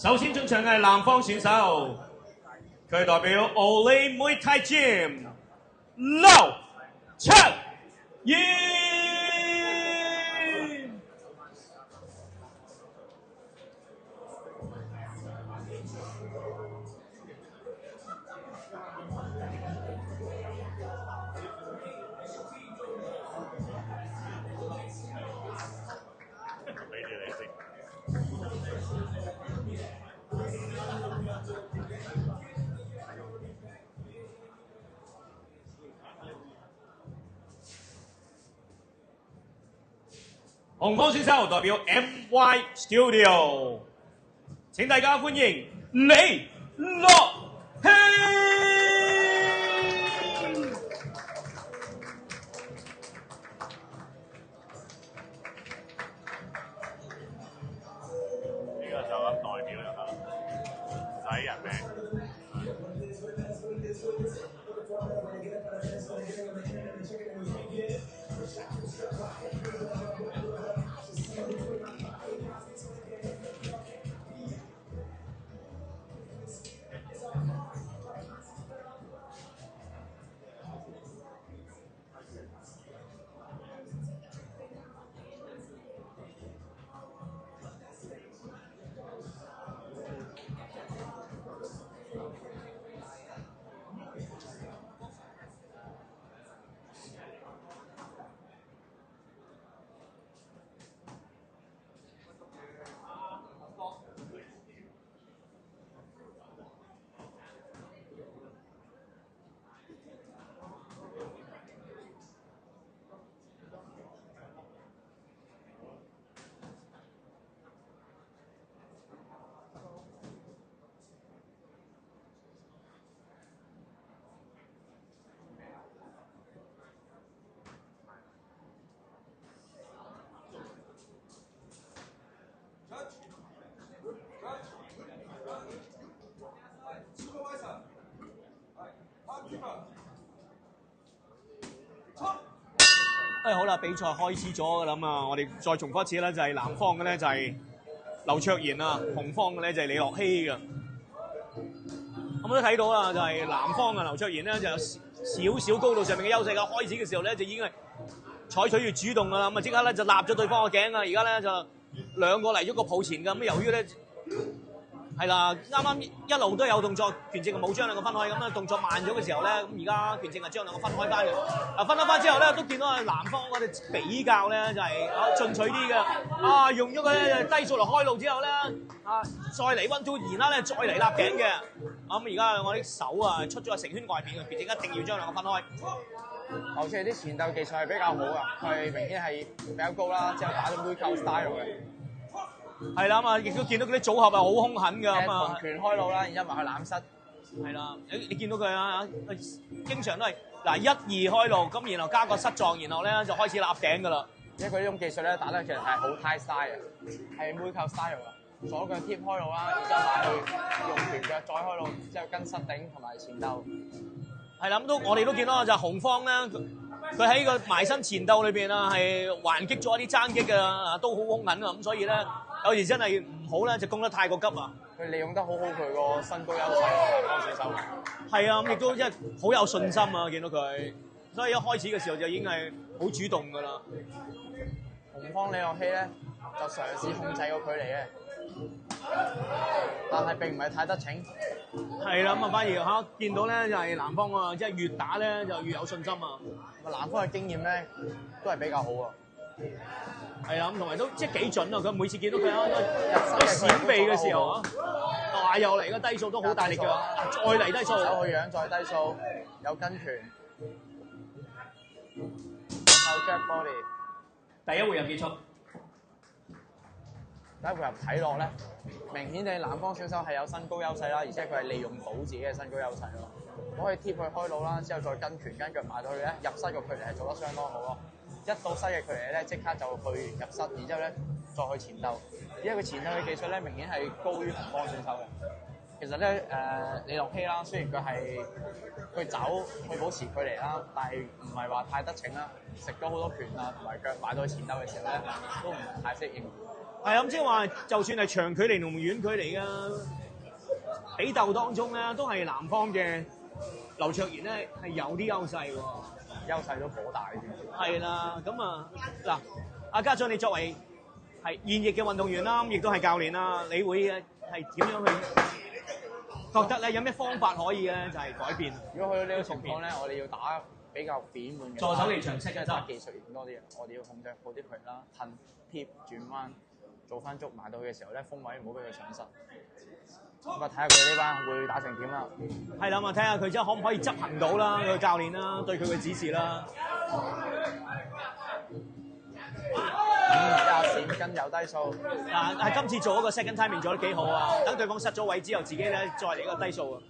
首先進場嘅南方選手，佢代表 Olay Muay Thai Gym 劉卓賢。紅方選手代表 MY Studio， 請大家歡迎李樂希。呢個就咁代表就得，唔使人名。好啦，比賽開始咗㗎啦嘛，我哋再重複一次啦，就係南方嘅咧就係劉卓賢啊，紅方嘅咧就係李樂希嘅。咁都睇到啦，就係南方嘅劉卓賢咧就有少少高度上面嘅優勢㗎。開始嘅時候咧就已經係採取要主動㗎啦，咁啊即刻咧就立咗對方個頸啊！而家咧就兩個嚟咗個抱前㗎，咁由於咧係啦，啱啱一路都有動作，拳正冇將兩個分開，咁啊動作慢咗嘅時候咧，咁而家拳正係將兩個分開翻嘅。啊分開翻之後咧，都見到啊南方我哋比較咧就係進取啲嘅，用咗佢低數嚟開路之後咧，再嚟1 2然啦咧，再嚟立頸嘅。咁而家我啲手啊出咗個成圈外邊嘅，拳正一定要將兩個分開。劉卓啲前鬥技術係比較好噶，佢明顯係比較高啦，之後打咗 Muay Thai style 嘅。係啦，咁啊，亦都見到佢啲組合係好兇狠㗎，咁啊，同拳開路啦，然之後埋去攬膝。係啦，你見到佢啊，經常都係嗱1 2開路，咁然後加個膝撞，然後咧就開始立頸㗎啦。因為佢呢種技術咧打得其實係好 Thai style 嘅，係 Muay Thai style 㗎。左腳貼開路啦，然之後埋去用拳腳再開路，之後跟膝頂同埋前鬥。係啦，咁我哋都見到就係紅方咧，佢喺個埋身前鬥裏邊啊，係還擊咗一啲爭擊嘅，都好兇狠啊，咁所以咧有時真係唔好咧，就攻得太過急啊。佢利用得好好佢個身高優勢，幫選手。係啊，咁亦都即係好有信心啊，見到佢，所以一開始嘅時候就已經係好主動㗎啦。紅方李樂希咧就嘗試控制個距離嘅，但係並唔係太得逞。係啦，咁啊反而見到咧就係南方啊，即係越打咧就越有信心啊。南方嘅經驗咧都係比較好啊。係啊，咁同埋都即係幾準啊！佢每次見到佢閃避嘅時候啊，又嚟個低數都好大力嘅，再嚟低數，手去仰再低數，有跟拳，後 Jack Body。第一回合結束。第一回合睇落咧，明顯地南方選手係有身高優勢啦，而且佢係利用到自己嘅身高優勢咯。可以貼佢開路啦，之後再跟拳跟腳埋到去咧，入膝個距離係做得相當好咯。一到膝嘅距離咧，即刻就去入膝，然之後咧再去前鬥。因為佢前鬥嘅技術咧，明顯係高於紅方選手嘅。其實咧，李樂希啦，雖然佢走去保持距離啦，但係唔係話太得逞啦，食咗好多拳啊同埋腳埋到去前鬥嘅時候咧，都唔係太適應。係咁，即係話，就算係長距離同遠距離嘅比鬥當中咧，都係南方嘅劉卓賢咧係有啲優勢喎。優勢都頗大嘅。係啦，咁啊嗱，阿家長你作為係現役嘅運動員啦，亦都係教練啦，你會係點樣去覺得咧？有咩方法可以咧就係改變？如果去到呢個情況咧，我哋要打比較扁滿嘅助手離場式即係打技術型多啲嘅，我哋要控制好啲佢啦，褪貼轉彎，做翻足埋到去嘅時候咧，風位唔好俾佢上身。咁啊，睇下佢呢班會打成點啦。係啦，咁啊睇下佢真係可唔可以執行到啦，佢教練啦，對佢嘅指示啦。加閃跟有低數。嗱，係今次做一個 second timing 做得幾好啊！等對方失咗位之後，自己咧再嚟一個低數啊！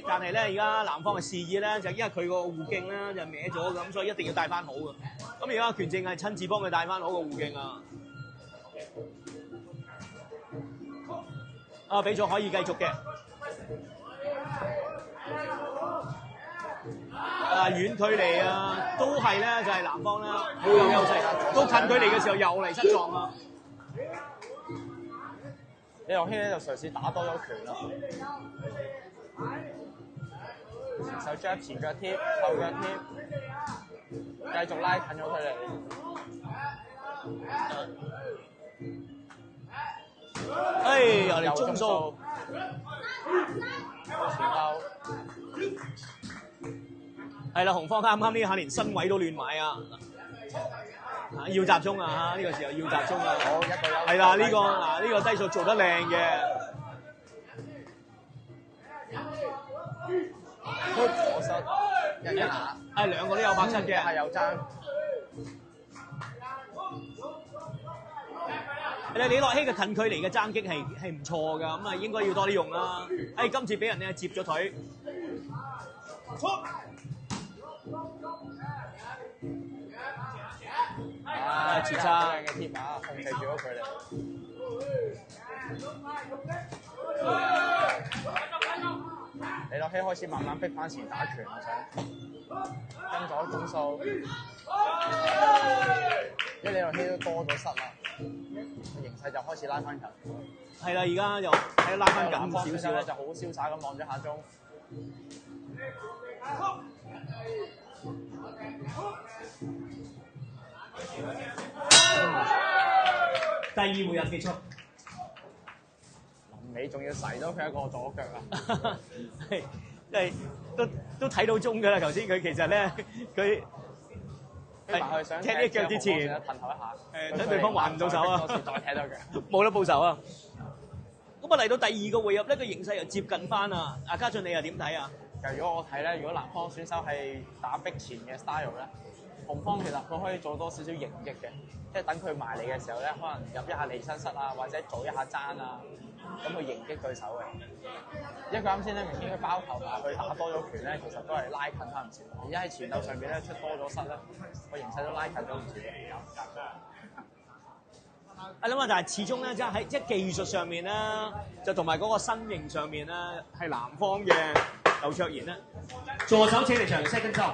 但係咧而家南方嘅示意咧，就因為佢個護鏡咧就歪咗咁，所以一定要帶翻好嘅。咁而家權正係親自幫佢帶翻好個護鏡啊！比賽可以繼續嘅。遠距離啊，都係咧就係南方啦，好有優勢。到近距離嘅時候又嚟失狀啊！李樂希咧就嘗試打多咗拳啦，前手 jab 前腳貼，後腳貼，繼續拉近咗佢哋。我哋中數。前勾。係啦，紅方啱啱呢下連身位都亂埋啊！要集中啊！呢個時候要集中啊！好，一個優。係啦，呢個低數做得靚嘅。左失，一下。兩個都有拍出嘅。係有爭。李樂希嘅近距離嘅爭擊係唔錯㗎，咁啊應該要多啲用啦。今次俾人咧接咗腿。切差嘅貼馬控制住咗佢哋。李樂希開始慢慢逼翻前打拳，我想跟咗攻數，因為李樂希都多咗失啦，形勢就開始拉翻近。係啦，而家就喺拉翻緊少少咧，就好瀟灑咁望咗下鐘。第二回合結束，臨尾仲要洗到佢一個左腳啊！即係都睇到鐘㗎啦。頭先佢其實咧，佢係踢呢腳之前，褪後一下，等對方還唔到手啊！再踢多腳，冇得報仇啊！咁啊嚟到第二個回合咧，個形勢又接近翻啊！阿家俊你又點睇啊？如果我睇咧，如果南方選手係打逼前嘅 style 咧，紅方其實佢可以做多少少迎擊嘅，即係等佢埋嚟嘅時候咧，可能入一下離身膝啊，或者做一下爭啊，咁去迎擊對手嘅。因為佢啱先咧明顯佢包頭埋去打多咗拳咧，其實都係拉近翻唔少。而家喺前鬥上邊咧出多咗膝咧，個形勢都拉近咗唔少。我諗啊，但係始終咧，即係技術上面咧，就同埋嗰個身形上面咧，係南方嘅劉卓賢咧，助手請嚟場 second show。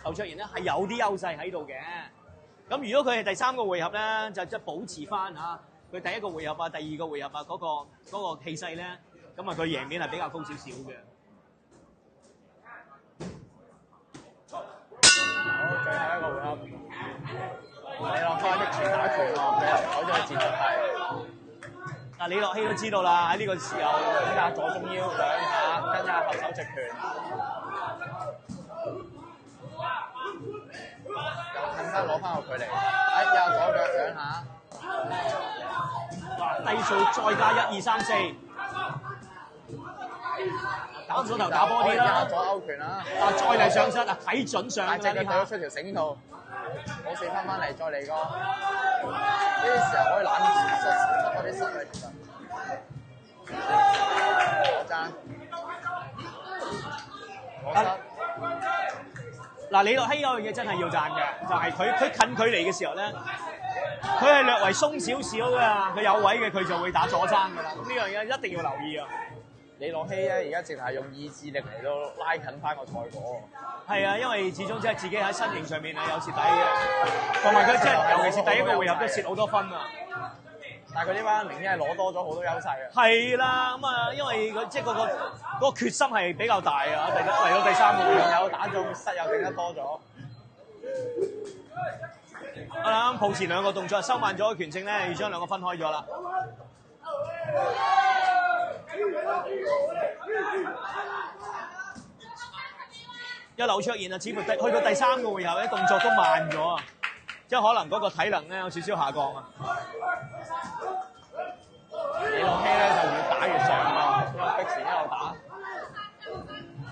劉卓賢咧係有啲優勢喺度嘅。咁如果佢係第三個回合咧，就即係保持翻嚇佢第一個回合啊、第二個回合啊嗰個氣勢咧，咁啊佢贏面係比較高少少嘅。好，最後一個回合。李樂希逼前打拳喎，佢又改咗個戰術係。李樂希都知道啦，喺呢個時候跟下左中腰兩下，跟下後手直拳，又更加攞翻個距離。右左腳兩下，低數再加1、2、3、4，打左頭打波啲啦。左勾拳啦，再嚟上身啊，睇準上大隻嘅對咗出條繩度。冇四翻嚟，再嚟個呢啲時候可以攬住出多啲實力，其實攞爭攞失。李樂希有樣嘢真係要讚嘅，就係佢近距離嘅時候咧，佢係略為鬆少少㗎，佢有位嘅佢就會打左爭㗎啦。咁呢樣嘢一定要留意啊！李樂希咧而家淨係用意志力嚟到拉近翻個賽果。係啊，因為始終即係自己喺身形上面係有蝕底嘅，同埋佢即係尤其是第一個回合都蝕好多分啊。但係佢呢班明顯係攞多咗好多優勢啊。係啦，咁啊，因為佢即係嗰個決心係比較大啊。嚟到第三個回合有打中失又整得多咗。啱啱抱前兩個動作收慢咗拳正咧，要將兩個分開咗啦。因為劉卓賢啊，似乎去到第三個回合咧，動作都慢咗啊，即係可能嗰個體能咧有少少下降啊。李樂希咧就越打越上啊，因為逼前一路打。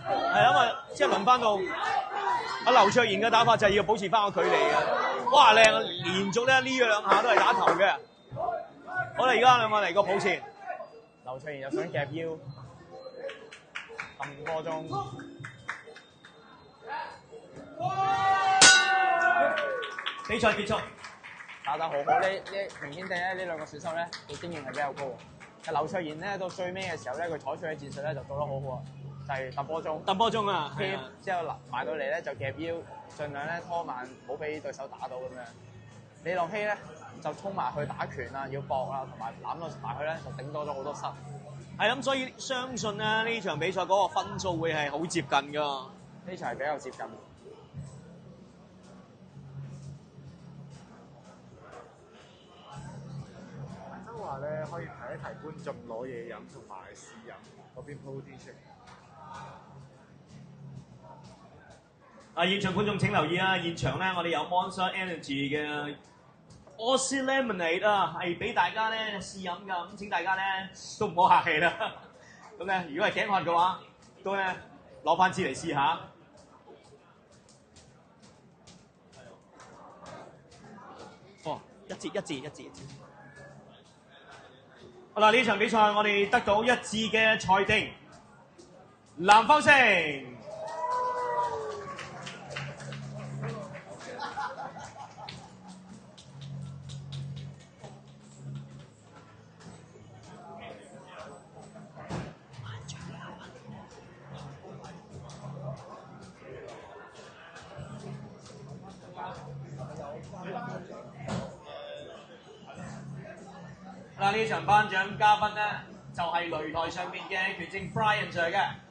係啊，因為即係輪翻到阿劉卓賢嘅打法就係要保持翻個距離嘅。哇，靚啊！連續咧呢兩下都係打頭嘅。好啦，而家兩個嚟個抱前。劉卓賢又想夾腰，撳波鐘。比賽結束，打得好好。呢明顯地咧，呢兩個選手咧，佢經驗係比較高嘅。但劉卓賢咧，到最尾嘅時候咧，佢採取嘅戰術咧就做得好好啊，就係揼波鐘。揼波鐘啊！貼之後埋到嚟咧就夾腰，盡量咧拖慢，唔好俾對手打到咁樣。李樂希咧就衝埋去打拳啊，要搏啊，同埋攬到埋去咧就頂多咗好多失。係咁，所以相信咧呢場比賽嗰個分數會係好接近㗎。呢場係比較接近。周話咧可以提一提觀眾攞嘢飲同埋試飲嗰邊鋪啲出嚟。現場觀眾請留意啊！現場咧我哋有 Monster Energy 嘅 Aussie Lemonade 啊，係俾大家咧試飲㗎。咁請大家咧都唔好客氣啦。咁咧如果係頸渴嘅話，都咧攞翻支嚟試下。哦，一節。好啦，呢場比賽我哋得到一致嘅裁定，南方勝。嗱，呢場頒獎嘉賓咧就係擂台上面嘅拳證 Brian Sir 嘅。